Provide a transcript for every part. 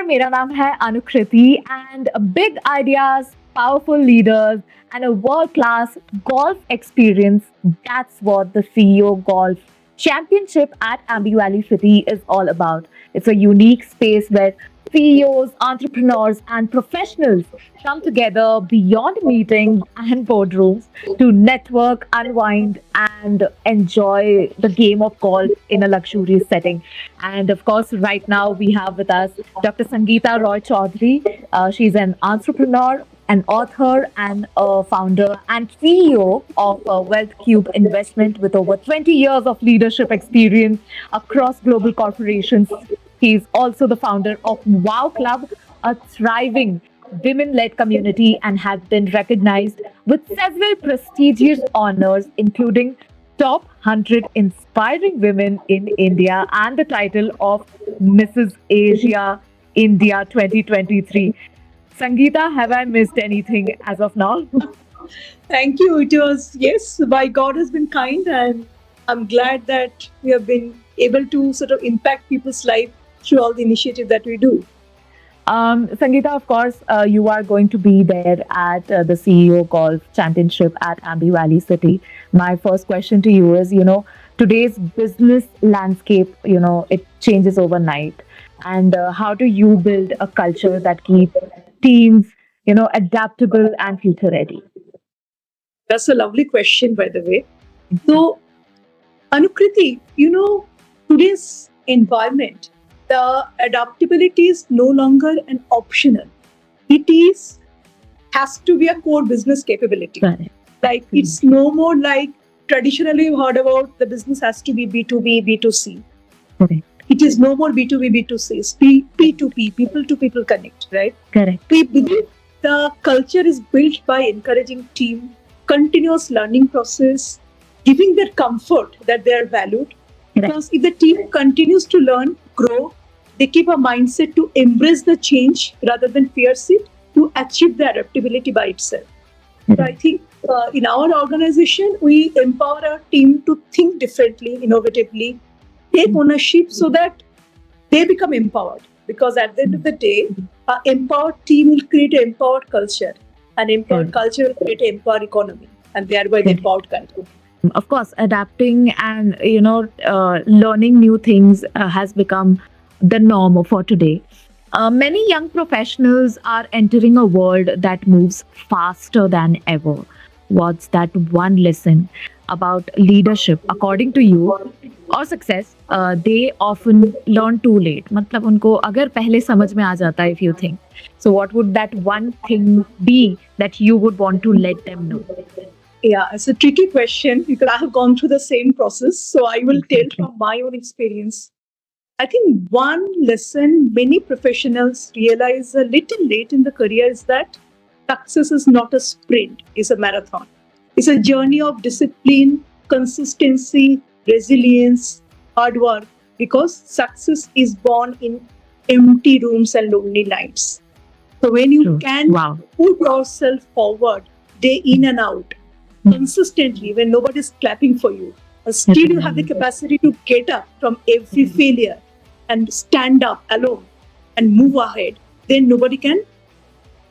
मेरा नाम है अनुकृति and big ideas, powerful leaders and a world-class golf experience. That's what the CEO Golf Championship at Ambi Valley City is all about. It's a unique space where CEOs, entrepreneurs, and professionals come together beyond meetings and boardrooms to network, unwind, and enjoy the game of golf in a luxurious setting. And of course, right now we have with us Dr. Sangeeta Roy Chaudhary. She's an entrepreneur, an author, and a founder and CEO of Wealth Cube Investment with over 20 years of leadership experience across global corporations. He's also the founder of Wow Club, a thriving women led community, and has been recognized with several prestigious honors, including Top 100 Inspiring Women in India and the title of Mrs. Asia India 2023. Sangeeta, have I missed anything as of now? Thank you. It was, yes, by God has been kind, and I'm glad that we have been able to sort of impact people's life through all the initiative that we do. Sangeeta, of course, you are going to be there at the CEO Golf Championship at Ambi Valley City. My first question to you is, today's business landscape, it changes overnight. And how do you build a culture that keeps teams, adaptable and future ready? That's a lovely question, by the way. So, Anukriti, today's environment, the adaptability is no longer an optional. It has to be a core business capability. Correct. Like it's no more like traditionally you've heard about the business has to be B2B, B2C. Correct. It is no more B2B, B2C. It's P2P, people to people connect, right? Correct. We believe the culture is built by encouraging team, continuous learning process, giving their comfort that they are valued. Because if the team continues to learn, grow, they keep a mindset to embrace the change rather than fears it, to achieve the adaptability by itself. So I think in our organization, we empower our team to think differently, innovatively, take ownership so that they become empowered. Because at the end of the day, an empowered team will create an empowered culture. An empowered culture will create an empowered economy, and thereby the empowered country. Of course, adapting and learning new things has become the norm for today. Many young professionals are entering a world that moves faster than ever. What's that one lesson about leadership, according to you, or success, they often learn too late? मतलब उनको अगर पहले समझ में आ जाता है, if you think. So what would that one thing be that you would want to let them know? Yeah, it's a tricky question because I have gone through the same process. So I will tell from my own experience. I think one lesson many professionals realize a little late in the career is that success is not a sprint, it's a marathon. It's a journey of discipline, consistency, resilience, hard work, because success is born in empty rooms and lonely nights. So when you can put yourself forward day in and out, consistently, when nobody's clapping for you, still you have the capacity to get up from every failure and stand up alone and move ahead, then nobody can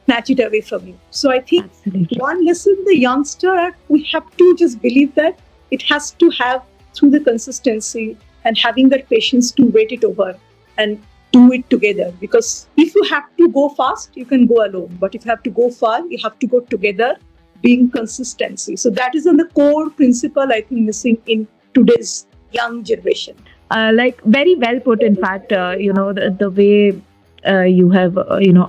snatch it away from you. So I think one lesson, the youngster, we have to just believe that it has to have through the consistency and having that patience to wait it over and do it together. Because if you have to go fast, you can go alone. But if you have to go far, you have to go together, being consistency. So that is the core principle I think missing in today's young generation. Like very well put. In fact, the way you have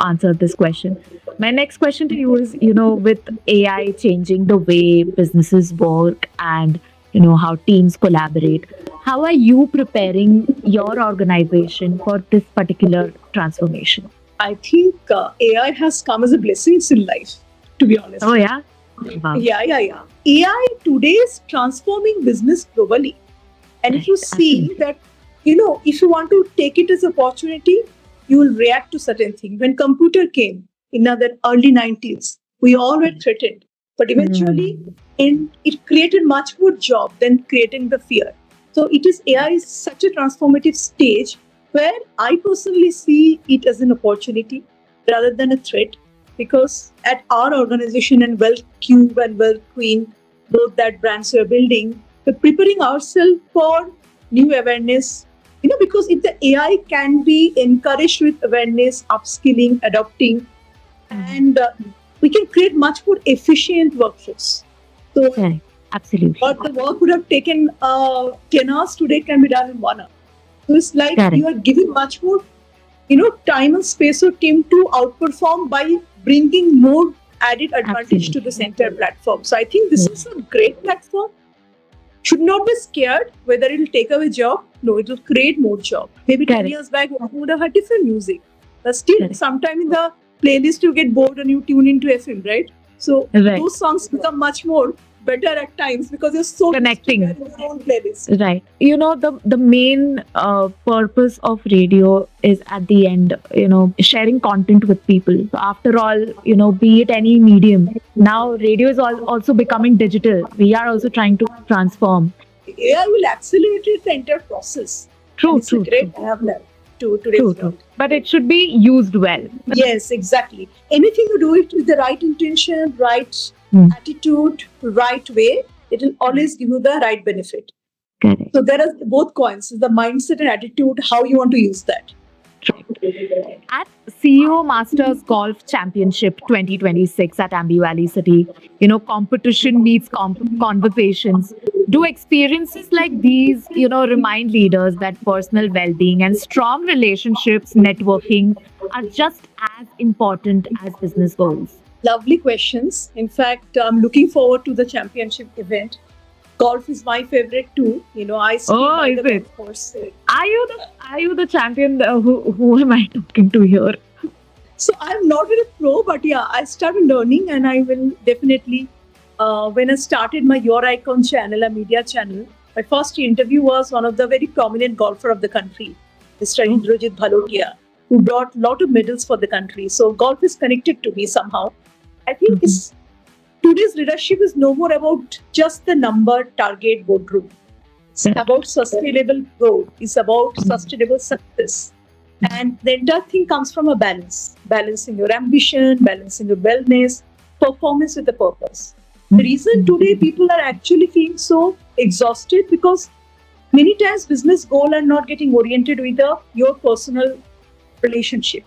answered this question. My next question to you is, with AI changing the way businesses work and how teams collaborate, how are you preparing your organization for this particular transformation? I think AI has come as a blessing in life, to be honest. Oh yeah. Wow. Yeah. AI today is transforming business globally. And if you see that, if you want to take it as an opportunity, you will react to certain things. When computer came in the early 90s, we all were threatened. But eventually, it created much more job than creating the fear. So AI is such a transformative stage where I personally see it as an opportunity rather than a threat. Because at our organization and Wealth Cube and Wealth Queen, both that brands we are building, we're preparing ourselves for new awareness. Because if the AI can be encouraged with awareness, upskilling, adopting, and we can create much more efficient workforce. So Correct. Absolutely. what the work would have taken 10 hours today can be done in 1 hour. So it's like Correct. you are giving much more, time and space for team to outperform by bringing more added advantage to Absolutely. this entire platform. So I think this is a great platform. Should not be scared whether it will take away job. No, it will create more job. Maybe 10 Correct. years back, we would have had different music. But still, Correct. sometime in the playlist, you get bored and you tune into FM, right? So Right. those songs become much more better at times because you're so Connecting. used to hearing your own playlist. Right. The main purpose of radio is at the end, sharing content with people. So after all, be it any medium, now radio is also becoming digital. We are also trying to transform. AI will accelerate the entire process. True, And it's true, a great true, enabler to today's true, world. true. But it should be used well. Yes, exactly. Anything you do it with the right intention, right Hmm. attitude, right way, it will always give you the right benefit. Correct. So there are both coins: the mindset and attitude, how you want to use that. At CEO Masters Golf Championship 2026 at Ambi Valley City, competition meets conversations. Do experiences like these, remind leaders that personal well being and strong relationships, networking are just as important as business goals? Lovely questions. In fact, I'm looking forward to the championship event. Golf is my favorite too. I ski Oh, by is the it? golf course. Are you the champion? Who am I talking to here? So I'm not a pro, but yeah, I started learning, and I will definitely. When I started my Your Icon channel, a media channel, my first interview was one of the very prominent golfer of the country, Mr. Indrajit Bhalotia, who brought a lot of medals for the country. So golf is connected to me somehow. I think today's leadership is no more about just the number, target, boardroom. It's about sustainable growth. It's about sustainable success. And the entire thing comes from a balance. Balancing your ambition, balancing your wellness, performance with a purpose. The reason today people are actually feeling so exhausted because many times business goal are not getting oriented with your personal relationship.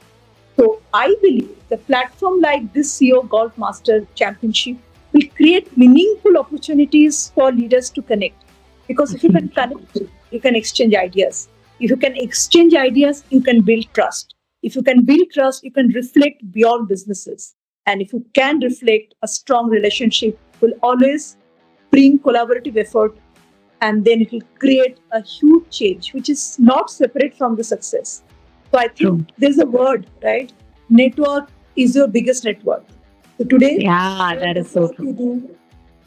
So I believe the platform like this CEO Golf Master Championship will create meaningful opportunities for leaders to connect. Because if you can connect, you can exchange ideas. If you can exchange ideas, you can build trust. If you can build trust, you can reflect beyond businesses. And if you can reflect, a strong relationship will always bring collaborative effort, and then it will create a huge change, which is not separate from the success. So I think True. there's a word, right? Network is your biggest network. So today, Yeah, that is so what true. you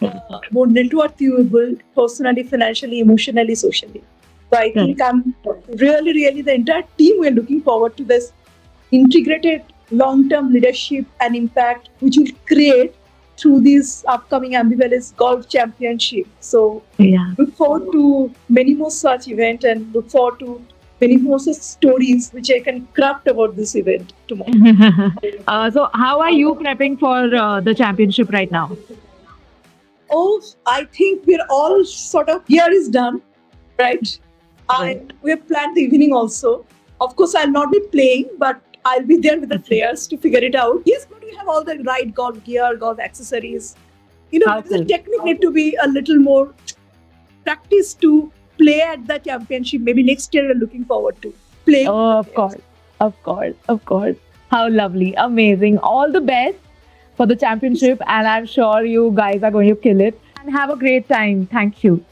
do, more network you will build personally, financially, emotionally, socially. So I think I'm really the entire team, we're looking forward to this integrated long-term leadership and impact which will create through this upcoming Ambivalence Golf Championship. So Yeah. look forward to many more such events and look forward to many more such stories which I can craft about this event tomorrow. So, how are you prepping for the championship right now? Oh, I think we're all sort of year is done, right? Right. We have planned the evening also. Of course, I'll not be playing, but I'll be there with the players to figure it out. Yes, but we have all the right golf gear, golf accessories. The Awesome. technique need to be a little more practice to play at the championship. Maybe next year we're looking forward to playing. Oh, of course. Of course. Of course. How lovely. Amazing. All the best for the championship. And I'm sure you guys are going to kill it. And have a great time. Thank you.